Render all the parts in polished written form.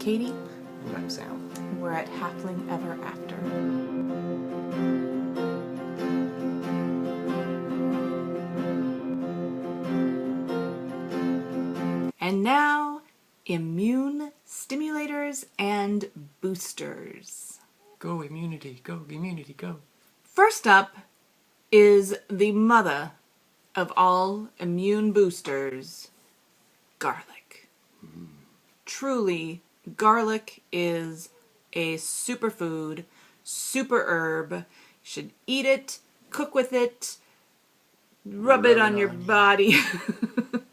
Katie. And I'm Sam. We're at Halfling Ever After. And now, immune stimulators and boosters. Go immunity, go immunity, go. First up is the mother of all immune boosters, garlic. Truly, garlic is a superfood, super herb. You should eat it, cook with it, rub it on your body.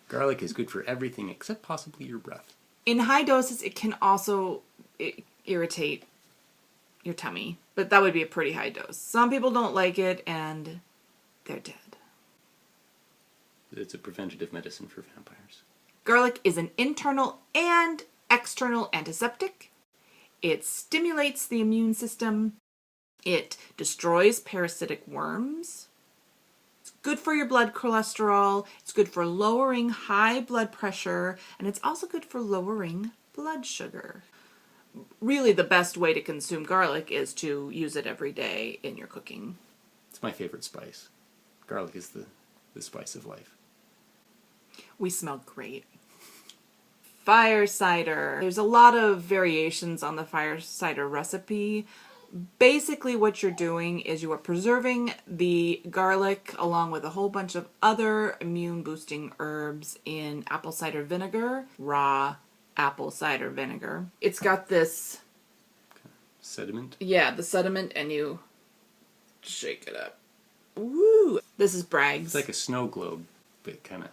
Garlic is good for everything except possibly your breath. In high doses, it can also irritate your tummy, but that would be a pretty high dose. Some people don't like it, and they're dead. It's a preventative medicine for vampires. Garlic is an internal and external antiseptic. It stimulates the immune system. It destroys parasitic worms. It's good for your blood cholesterol. It's good for lowering high blood pressure. And it's also good for lowering blood sugar. Really, the best way to consume garlic is to use it every day in your cooking. It's my favorite spice. Garlic is the spice of life. We smell great. Fire cider. There's a lot of variations on the fire cider recipe. Basically what you're doing is you are preserving the garlic along with a whole bunch of other immune boosting herbs in apple cider vinegar, raw apple cider vinegar. It's got this sediment. Yeah, the sediment, and you shake it up. Woo! This is Bragg's. It's like a snow globe, but kind of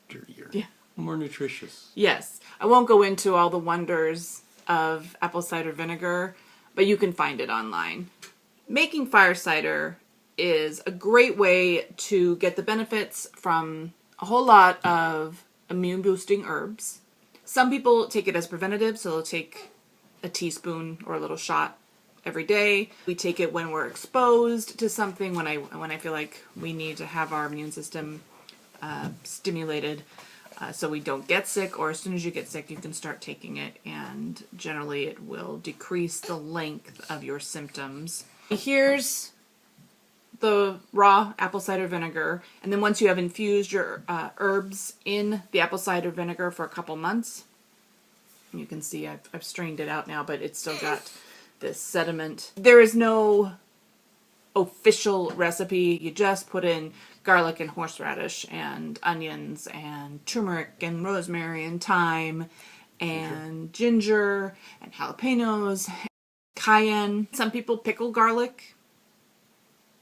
dirtier. Yeah. More nutritious. Yes. I won't go into all the wonders of apple cider vinegar, but you can find it online. Making fire cider is a great way to get the benefits from a whole lot of immune boosting herbs. Some people take it as preventative, so they'll take a teaspoon or a little shot every day. We take it when we're exposed to something, when I feel like we need to have our immune system stimulated so we don't get sick, or as soon as you get sick you can start taking it, and generally it will decrease the length of your symptoms. Here's the raw apple cider vinegar, and then once you have infused your herbs in the apple cider vinegar for a couple months, you can see I've strained it out now, but it's still got this sediment. There is no official recipe. You just put in garlic and horseradish and onions and turmeric and rosemary and thyme and ginger and jalapenos, cayenne. Some people pickle garlic.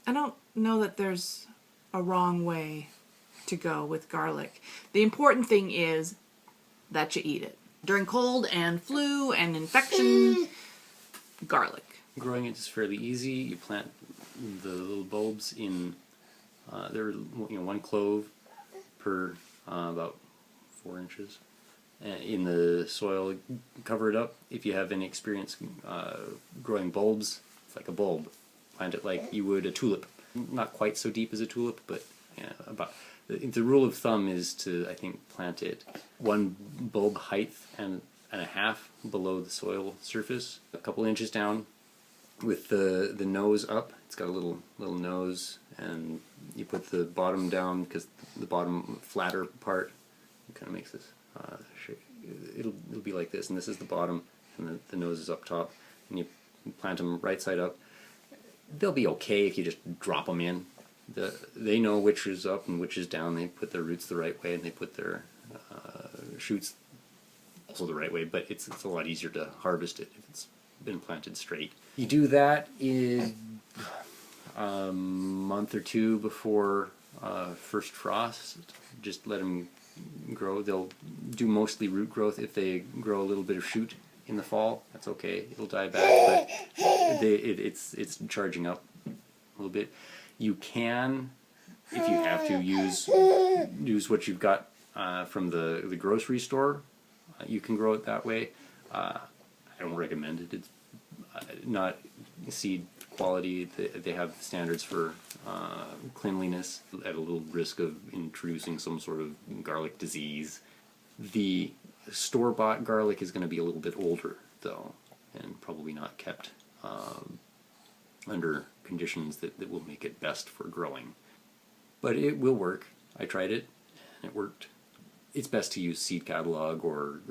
I don't know that there's a wrong way to go with garlic. The important thing is that you eat it. During cold and flu and infection, garlic. Growing it is fairly easy. You plant the little bulbs in, they're one clove per about 4 inches in the soil. Cover it up. If you have any experience growing bulbs, it's like a bulb. Plant it like you would a tulip. Not quite so deep as a tulip, but about. The rule of thumb is to, I think, plant it 1 bulb height and a half below the soil surface, a couple inches down, with the nose up. It's got a little nose, and you put the bottom down because the bottom flatter part kind of makes this shape. It'll be like this, and this is the bottom, and the nose is up top, and you plant them right side up. They'll be okay if you just drop them in. They know which is up and which is down. They put their roots the right way, and they put their shoots also the right way, but it's a lot easier to harvest it if it's been planted straight. You do that in a month or 2 before first frost. Just let them grow. They'll do mostly root growth. If they grow a little bit of shoot in the fall, that's okay. It'll die back, but it's charging up a little bit. You can, if you have to, use what you've got from the grocery store. You can grow it that way. I don't recommend it. It's not seed quality. They have standards for cleanliness at a little risk of introducing some sort of garlic disease. The Store-bought garlic is going to be a little bit older, though, and probably not kept under conditions that will make it best for growing. But it will work. I tried it, and it worked. It's best to use seed catalog, or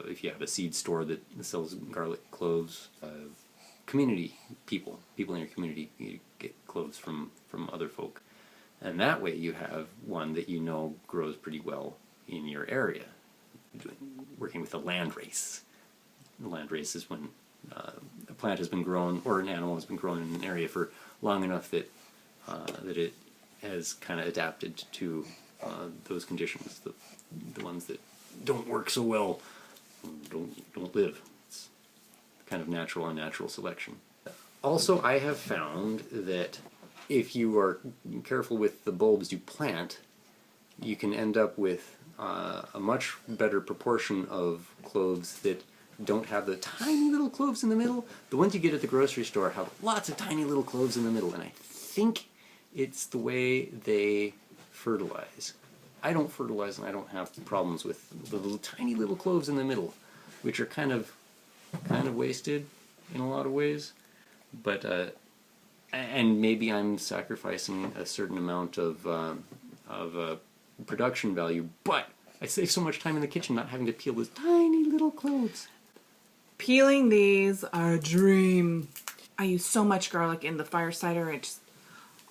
if you have a seed store that sells garlic cloves, community people in your community, you get cloves from other folk. And that way you have one that you know grows pretty well in your area. Working with a land race. The land race is when a plant has been grown, or an animal has been grown in an area for long enough that that it has kind of adapted to those conditions. The ones that don't work so well don't live. It's kind of natural unnatural selection. Also, I have found that if you are careful with the bulbs you plant, you can end up with a much better proportion of cloves that don't have the tiny little cloves in the middle. The ones you get at the grocery store have lots of tiny little cloves in the middle, and I think it's the way they fertilize. I don't fertilize, and I don't have problems with the little tiny little cloves in the middle, which are kind of wasted in a lot of ways. But and maybe I'm sacrificing a certain amount of production value, but I save so much time in the kitchen not having to peel those tiny little cloves. Peeling these are a dream. I use so much garlic in the fire cider. It's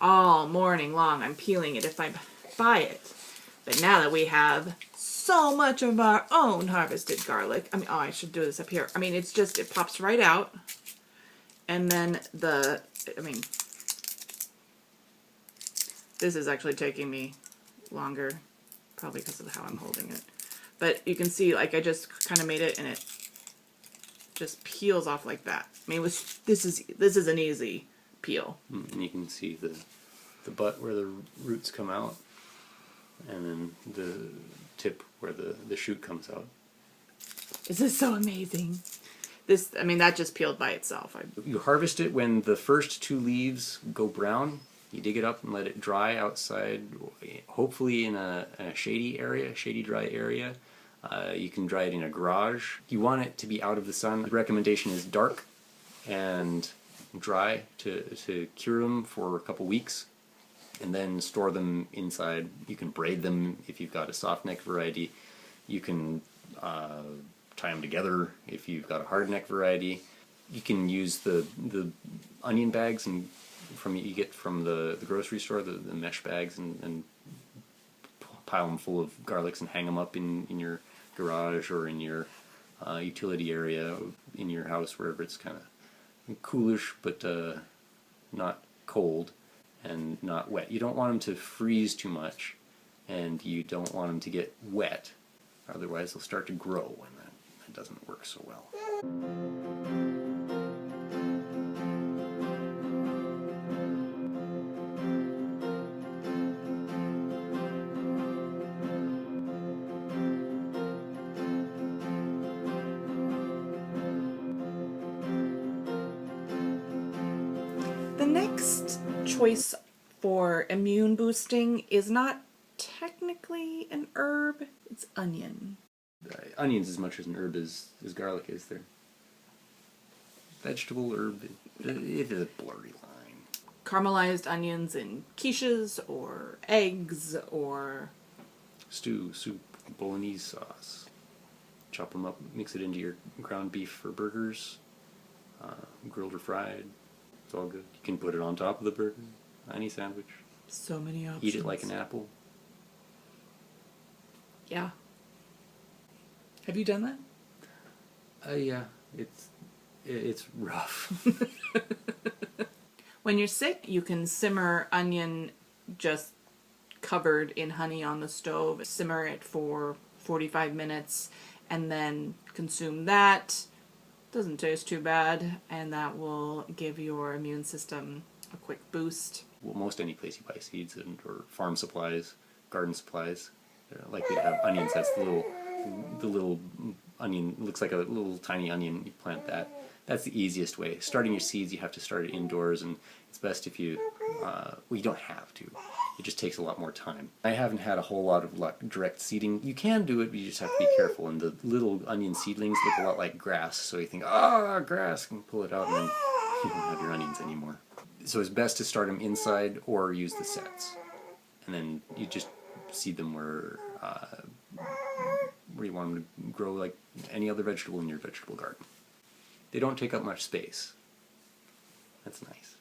all morning long I'm peeling it if I buy it. But now that we have so much of our own harvested garlic, I should do this up here. It's just, it pops right out. And then this is actually taking me longer, probably because of how I'm holding it. But you can see, like, I just kind of made it, and it just peels off like that. This is an easy peel. And you can see the butt where the roots come out, and then the tip where the shoot comes out. This is so amazing. That just peeled by itself. You harvest it when the first two leaves go brown. You dig it up and let it dry outside, hopefully in a shady, dry area. You can dry it in a garage. You want it to be out of the sun. The recommendation is dark and dry to cure them for a couple weeks, and then store them inside. You can braid them if you've got a soft neck variety. You can tie them together if you've got a hard neck variety. You can use the onion bags you get from the grocery store, the mesh bags, and pile them full of garlics and hang them up in your garage or in your utility area in your house, wherever it's kind of coolish but not cold and not wet. You don't want them to freeze too much, and you don't want them to get wet, otherwise they'll start to grow, and that doesn't work so well. The next choice for immune boosting is not technically an herb, it's onion. Onions, as much as an herb as garlic is, they're vegetable, herb. It is a blurry line. Caramelized onions in quiches or eggs or Stew, soup, bolognese sauce. Chop them up, mix it into your ground beef for burgers, grilled or fried. It's all good. You can put it on top of the burger, any sandwich. so many options. Eat it like an apple. Yeah. Have you done that? Yeah, it's rough. When you're sick, you can simmer onion just covered in honey on the stove. Simmer it for 45 minutes and then consume that. Doesn't taste too bad, and that will give your immune system a quick boost. Well, most any place you buy seeds or farm supplies, garden supplies, they're likely to have onions. That's the little onion, looks like a little tiny onion. You plant that. That's the easiest way. Starting your seeds, you have to start it indoors, and it's best if you, well, you don't have to. It just takes a lot more time. I haven't had a whole lot of luck direct seeding. You can do it, but you just have to be careful. And the little onion seedlings look a lot like grass, so you think, ah, grass, and pull it out, and then you don't have your onions anymore. So it's best to start them inside or use the sets. And then you just seed them where you want them to grow like any other vegetable in your vegetable garden. They don't take up much space. That's nice.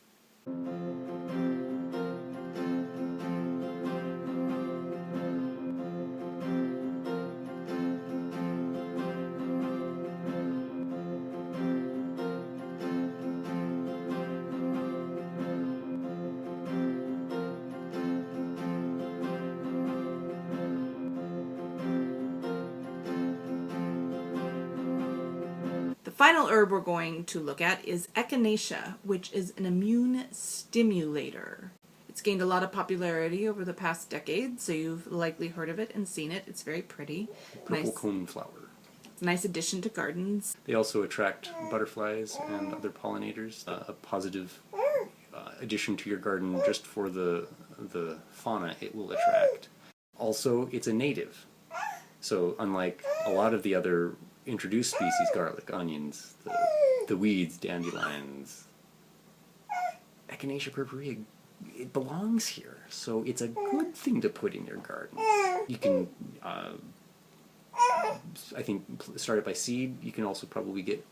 The final herb we're going to look at is echinacea, which is an immune stimulator. It's gained a lot of popularity over the past decade, so you've likely heard of it and seen it. It's very pretty. Purple coneflower. It's a nice addition to gardens. They also attract butterflies and other pollinators. A positive addition to your garden just for the fauna it will attract. Also, it's a native. So unlike a lot of the other introduced species, garlic, onions, the weeds, dandelions, Echinacea purpurea, it belongs here. So it's a good thing to put in your garden. You can, I think, start it by seed. You can also probably get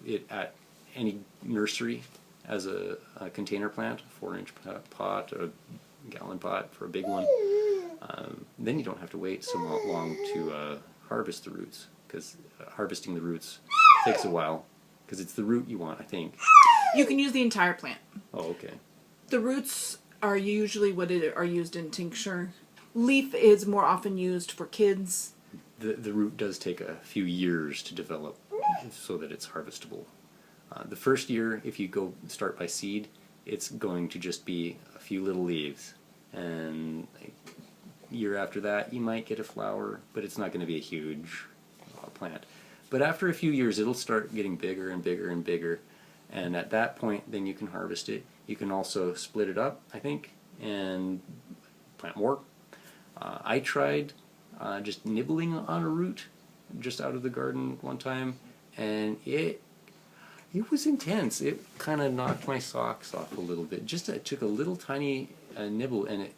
it at any nursery as a container plant, a 4-inch pot, a gallon pot for a big one. Then you don't have to wait so long to harvest the roots, because harvesting the roots takes a while, because it's the root you want, I think. You can use the entire plant. Oh, okay. The roots are usually are used in tincture. Leaf is more often used for kids. The root does take a few years to develop so that it's harvestable. The first year, if you start by seed, it's going to just be a few little leaves. And year after that, you might get a flower, but it's not going to be a huge plant. But after a few years, it'll start getting bigger and bigger and bigger. And at that point, then you can harvest it. You can also split it up, I think, and plant more. I tried just nibbling on a root just out of the garden one time, and it was intense. It kind of knocked my socks off a little bit. Just I took a little tiny nibble, and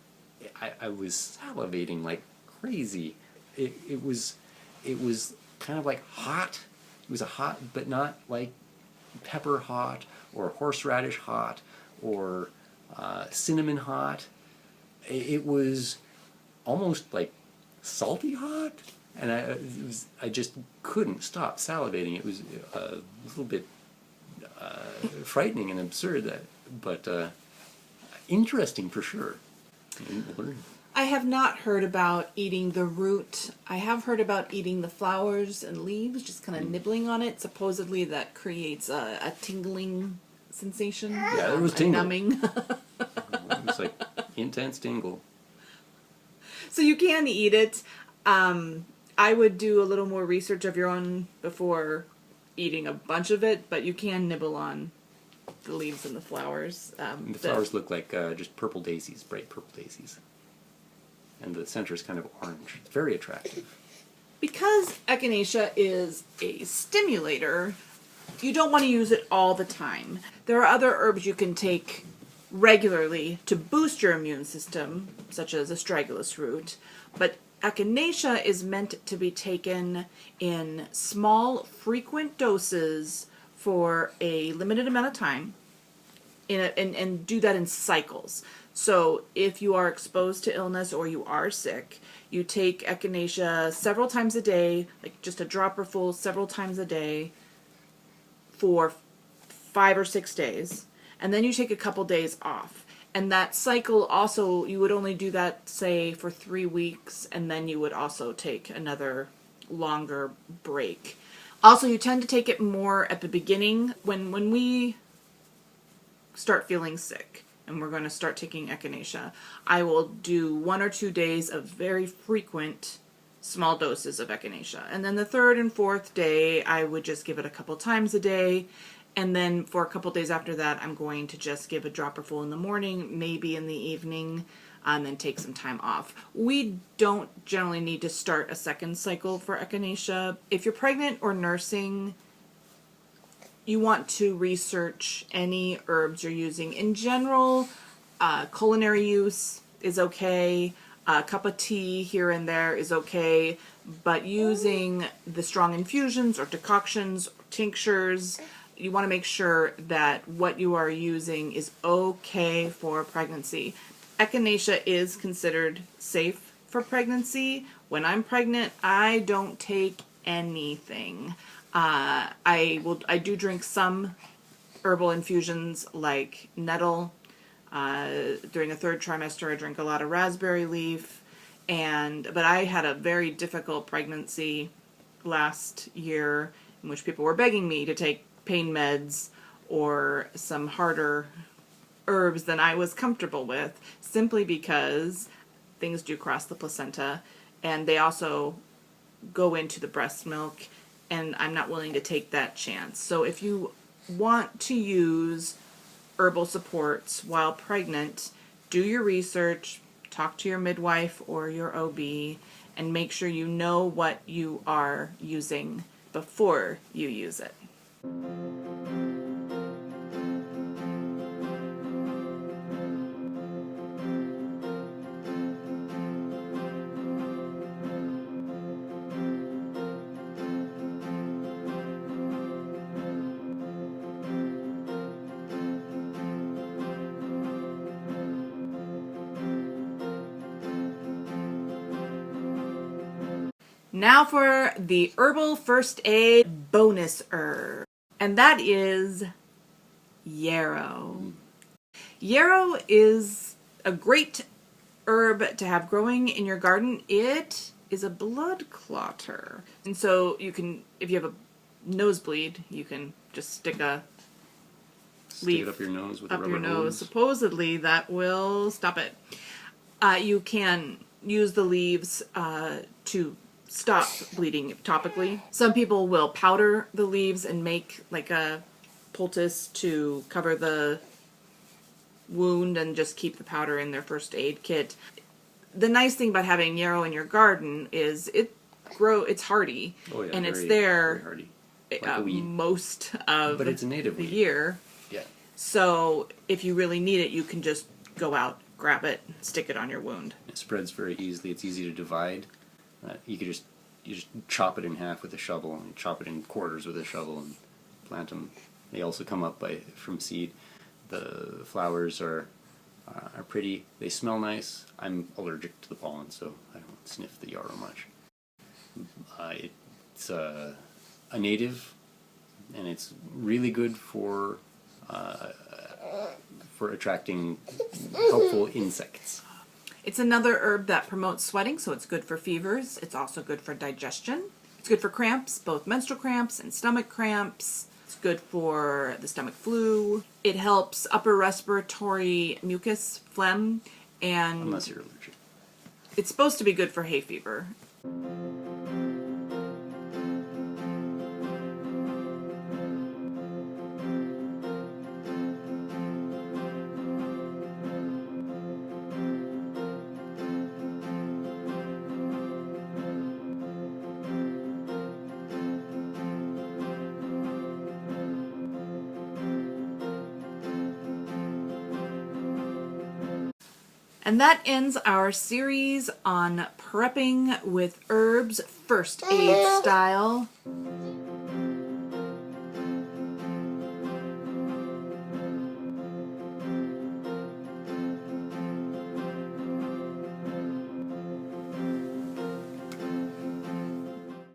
I was salivating like crazy. It was kind of like hot. It was a hot, but not like pepper hot or horseradish hot or cinnamon hot. It was almost like salty hot, and I just couldn't stop salivating. It was a little bit frightening and absurd, but interesting for sure. I have not heard about eating the root. I have heard about eating the flowers and leaves, just kind of nibbling on it. Supposedly that creates a tingling sensation. Yeah, it was tingle. Numbing. It was like intense tingle. So you can eat it. I would do a little more research of your own before eating a bunch of it, but you can nibble on the leaves and the flowers. The flowers look like just purple daisies, bright purple daisies. And the center is kind of orange. It's very attractive. Because echinacea is a stimulator, you don't want to use it all the time. There are other herbs you can take regularly to boost your immune system, such as astragalus root, but echinacea is meant to be taken in small, frequent doses for a limited amount of time, and do that in cycles. So if you are exposed to illness or you are sick, you take echinacea several times a day, like just a dropper full several times a day for 5 or 6 days, and then you take a couple days off. And that cycle also, you would only do that, say, for 3 weeks, and then you would also take another longer break. Also, you tend to take it more at the beginning when we start feeling sick and we're going to start taking echinacea. I will do 1 or 2 days of very frequent small doses of echinacea. And then the 3rd and 4th day, I would just give it a couple times a day. And then for a couple days after that, I'm going to just give a dropper full in the morning, maybe in the evening. and then take some time off. We don't generally need to start a second cycle for echinacea. If you're pregnant or nursing, you want to research any herbs you're using. In general, culinary use is okay. A cup of tea here and there is okay. But using the strong infusions or decoctions, or tinctures, you want to make sure that what you are using is okay for pregnancy. Echinacea is considered safe for pregnancy. When I'm pregnant, I don't take anything. I do drink some herbal infusions like nettle. During the third trimester, I drink a lot of raspberry leaf, but I had a very difficult pregnancy last year in which people were begging me to take pain meds or some harder herbs than I was comfortable with, simply because things do cross the placenta, and they also go into the breast milk, and I'm not willing to take that chance. So if you want to use herbal supports while pregnant, do your research, talk to your midwife or your OB, and make sure you know what you are using before you use it. Now for the herbal first aid bonus herb, and that is yarrow. Yarrow is a great herb to have growing in your garden. It is a blood clotter, and so you can, if you have a nosebleed, you can just stick a leaf it up your nose with a up rubber your nose. hose. Supposedly that will stop it. You can use the leaves to stop bleeding topically. Some people will powder the leaves and make like a poultice to cover the wound and just keep the powder in their first aid kit. The nice thing about having yarrow in your garden is it's hardy, Oh yeah, and very, it's there very hardy. Like a weed. most of But it's a native the weed. year. Yeah. So if you really need it, you can just go out, grab it, stick it on your wound. It spreads very easily. It's easy to divide. You just chop it in half with a shovel, and chop it in quarters with a shovel, and plant them. They also come up from seed. The flowers are pretty. They smell nice. I'm allergic to the pollen, so I don't sniff the yarrow much. It's a native, and it's really good for attracting helpful insects. It's another herb that promotes sweating, so it's good for fevers. It's also good for digestion. It's good for cramps, both menstrual cramps and stomach cramps. It's good for the stomach flu. It helps upper respiratory mucus, phlegm, and Unless you're allergic. it's supposed to be good for hay fever. And that ends our series on prepping with herbs, first aid style.